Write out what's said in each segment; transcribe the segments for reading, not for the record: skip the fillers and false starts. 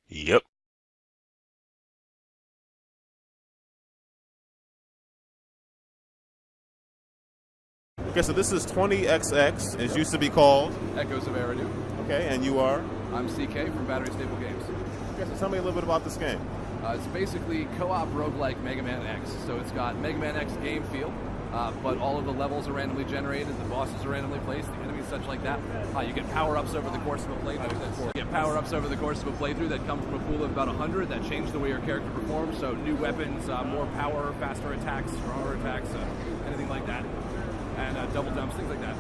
Yep. Okay, so this is 20XX, as used to be called. Echoes of Eridu. Okay, and you are? I'm CK from BatteryStaple Games. Okay, so tell me a little bit about this game. It's basically co-op roguelike Mega Man X. So it's got Mega Man X game feel, but all of the levels are randomly generated, the bosses are randomly placed, the enemies, such like that. You get power-ups over the course of a playthrough. That come from a pool of about 100 that change the way your character performs. So new weapons, more power, faster attacks, stronger attacks, anything like that. And double jumps, things like that.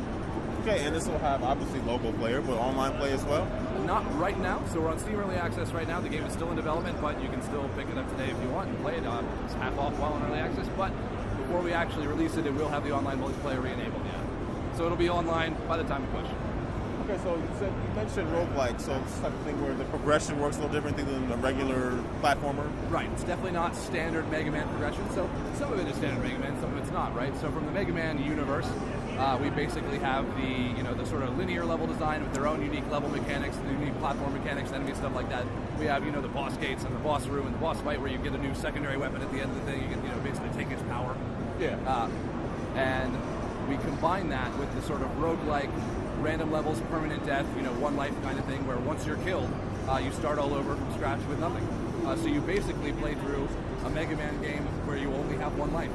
Okay, and this will have obviously local player, but online play as well? Not right now, so we're on Steam Early Access right now. The game is still in development, but you can still pick it up today if you want and play it. It's half off while in Early Access, but before we actually release it, it will have the online multiplayer re-enabled, yeah. So it'll be online by the time we push. Okay, so you mentioned roguelike, so it's something where the progression works a little different than a regular platformer? Right, it's definitely not standard Mega Man progression, so some of it is standard Mega Man, some of it's not, right? So from the Mega Man universe, we basically have the sort of linear level design with their own unique level mechanics, the unique platform mechanics, enemy stuff like that. We have, the boss gates and the boss room and the boss fight where you get a new secondary weapon at the end of the thing. You can, basically take his power. Yeah. And we combine that with the sort of roguelike, random levels, permanent death, one life kind of thing, where once you're killed, you start all over from scratch with nothing. So you basically play through a Mega Man game where you only have one life.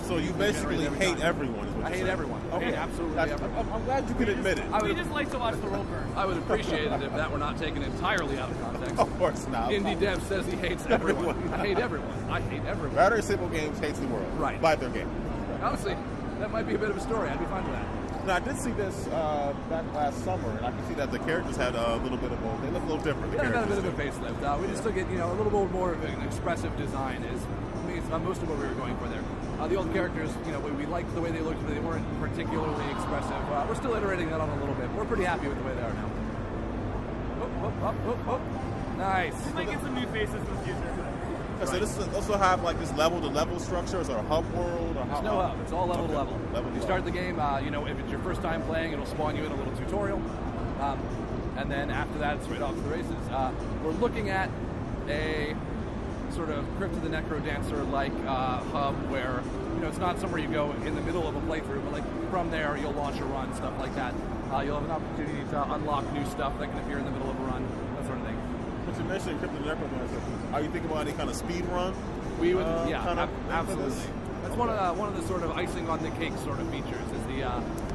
So you basically hate everyone. I hate everyone. Okay. I hate absolutely everyone. I'm glad you could admit it. We just like to watch the world burn. I would appreciate it if that were not taken entirely out of context. Of course not. Indie Dev says he hates everyone. I hate everyone. I hate everyone. BatteryStaple Games hates the world. Right. By their game. Honestly, that might be a bit of a story. I'd be fine with that. Now, I did see this back last summer, and I can see that the characters had a little bit of they look a little different. Yeah, got a bit of a facelift. We just took it, a little bit more of an expressive design is most of what we were going for there. The old characters, we liked the way they looked, but they weren't particularly expressive. We're still iterating that on a little bit. We're pretty happy with the way they are now. Nice. We might get some new faces in the future. Right. So this also have like this level-to-level structure, or a hub world, or There's no hub. It's all level to level. You start the game. If it's your first time playing, it'll spawn you in a little tutorial, and then after that, it's right off to the races. We're looking at a sort of Crypt of the Necrodancer-like hub where it's not somewhere you go in the middle of a playthrough, but like from there you'll launch a run, stuff like that. You'll have an opportunity to unlock new stuff that can appear in the middle of a run, that sort of thing. But you mentioned Crypt of the Necrodancer. Are you thinking about any kind of speed run? We would, absolutely. That's one of the sort of icing on the cake sort of features is the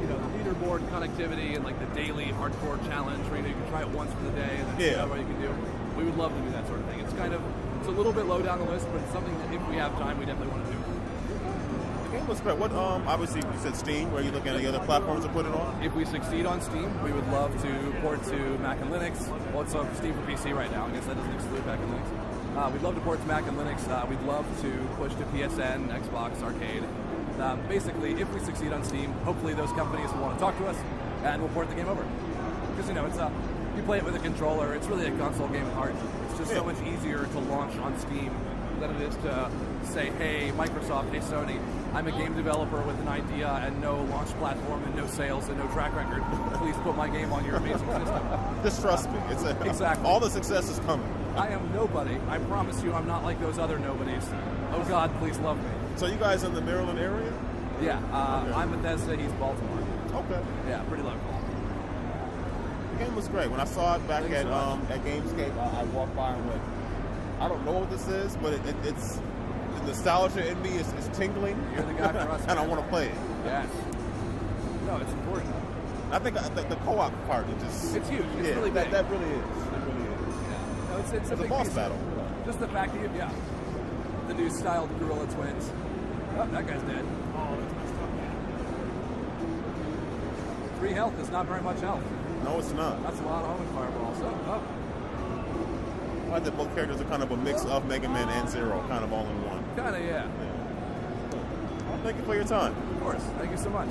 the leaderboard connectivity and like the daily hardcore challenge where you can try it once for the day and then see what you can do. We would love to do that sort of thing. It's a little bit low down the list, but it's something that if we have time, we definitely want to do. The game looks great. What obviously you said Steam. Where are you looking at any other platforms to put it on? If we succeed on Steam, we would love to port to Mac and Linux. Well, it's on Steam for PC right now. I guess that doesn't exclude Mac and Linux. We'd love to port to Mac and Linux. We'd love to push to PSN, Xbox, Arcade. Basically, if we succeed on Steam, hopefully those companies will want to talk to us, and we'll port the game over. Because it's you play it with a controller. It's really a console game at heart. It's just so much easier to launch on Steam than it is to say, hey, Microsoft, hey, Sony, I'm a game developer with an idea and no launch platform and no sales and no track record. Please put my game on your amazing system. Just trust me. Exactly. All the success is coming. I am nobody. I promise you I'm not like those other nobodies. Oh, God, please love me. So you guys in the Maryland area? Yeah. Okay. I'm Bethesda. He's Baltimore. Okay. Yeah, pretty local. The game was great. When I saw it back at Gamescape, I walked by and went, I don't know what this is, but it's the nostalgia in me is tingling. You're the guy for us. And I want to play it. Yes. No, it's important. I think the co-op part is just... It's huge. It's really big. That really is. It really is. Yeah. No, it's a big boss piece battle. Just the fact that the new styled Gorilla Twins. Oh, that guy's dead. Oh, that's messed up. 3 health is not very much health. No, it's not. That's a lot of homing fireballs. I like that both characters are kind of a mix of Mega Man and Zero, kind of all in one. Kind of, yeah. Well, thank you for your time. Of course. Thank you so much.